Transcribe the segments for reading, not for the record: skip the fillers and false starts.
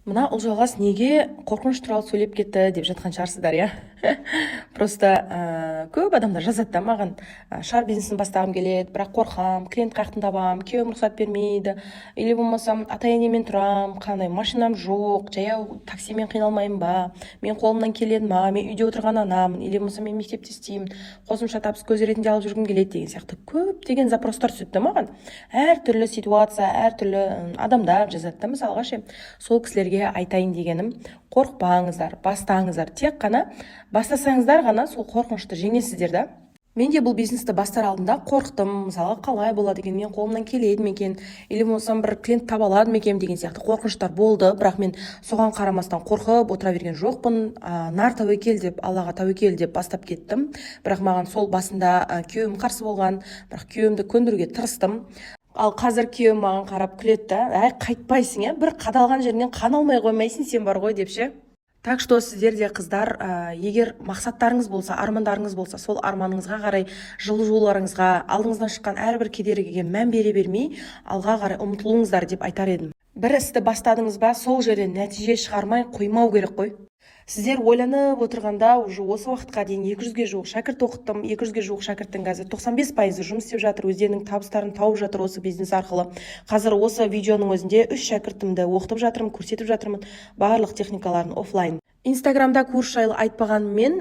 Мына ұлжалғас неге қорқыныш туралы сөйлеп кетті деп жатқан шығарсыздар, иә. Просто көп адамдар жазады да маған, шар бизнесін бастағым келеді, бірақ қорқам, клиент қаяқтан табам, күйеуім рұқсат бермейді, или болмасам ата-енемен тұрам, қандай машинам жоқ, жаяу таксимен қиналмаймын ба, мен қолымнан келеді ма, мен үйде отырған анамын, или болмаса мен мектепте істеймін, қосымша табыс көзі ретінде алып жүргім келеді деген сияқты көптеген запростар түседі да маған. Әртүрлі ситуация, әртүрлі адамдар жазады да, мысалға ше. Сол кісілерге айтайын дегенім, қорықпаңыздар, бастаңыздар, тек қана бастасаңыздар ғана сол қорқынышты жеңесіздер да. Мен де бұл бизнесті бастар алдында қорықтым, мысалға қалай болады екен, мен қолымнан келеді ме екен, или болсам бір клиент таба алады ма екен деген сияқты қорқыныштар болды, бірақ мен соған қарамастан қорқып отыра берген жоқпын. Нар тәуекел деп, Аллаға тәуекел деп бастап кеттім. Бірақ маған сол басында күйеуім қарсы болған, бірақ күйеуімді көндіруге тырыстым. Ал қазір күйеуім маған қарап күледі да, әй қайтпайсың, бір қадалған жерінен қан алмай қоймайсың сен, бар ғой деп ше. Так что сіздер де қыздар, егер мақсаттарыңыз болса, армандарыңыз болса, сол арманыңызға қарай, жылжуларыңызға, алдыңыздан шыққан әрбір кедергіге мән бере бермей, алға қарай ұмтылыңыздар деп айтар едім. Бір істі бастадыңыз ба, сол жерден нәтиже шығармай қоймау керек қой. Сіздер ойланып отырғанда, уже осы уақытқа дейін 200-ге жуық шәкірт оқыттым, 200-ге жуық шәкірттің қазір 95% жұмыс істеп жатыр, өздерінің табыстарын тауып жатыр осы бизнес арқылы. Қазір осы видеоның өзінде 3 шәкіртімді оқытып жатырмын, көрсетіп жатырмын, барлық техникаларын офлайн. Инстаграмда курс жайлы айтпағанмен,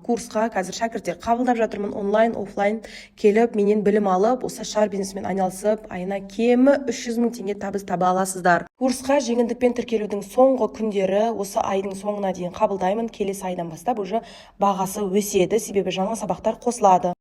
курсқа қазір шәкірттер қабылдап жатырмын, онлайн, офлайн келіп, менен білім алып, осы шар бизнесімен айналысып, айына кемі 300 мың теңге табыс таба аласыздар. Курсқа жеңілдікпен тіркелудің соңғы күндері осы айдың соңына дейін қабылдаймын. Келесі айдан бастап уже бағасы өседі, себебі жаңа сабақтар қосылады.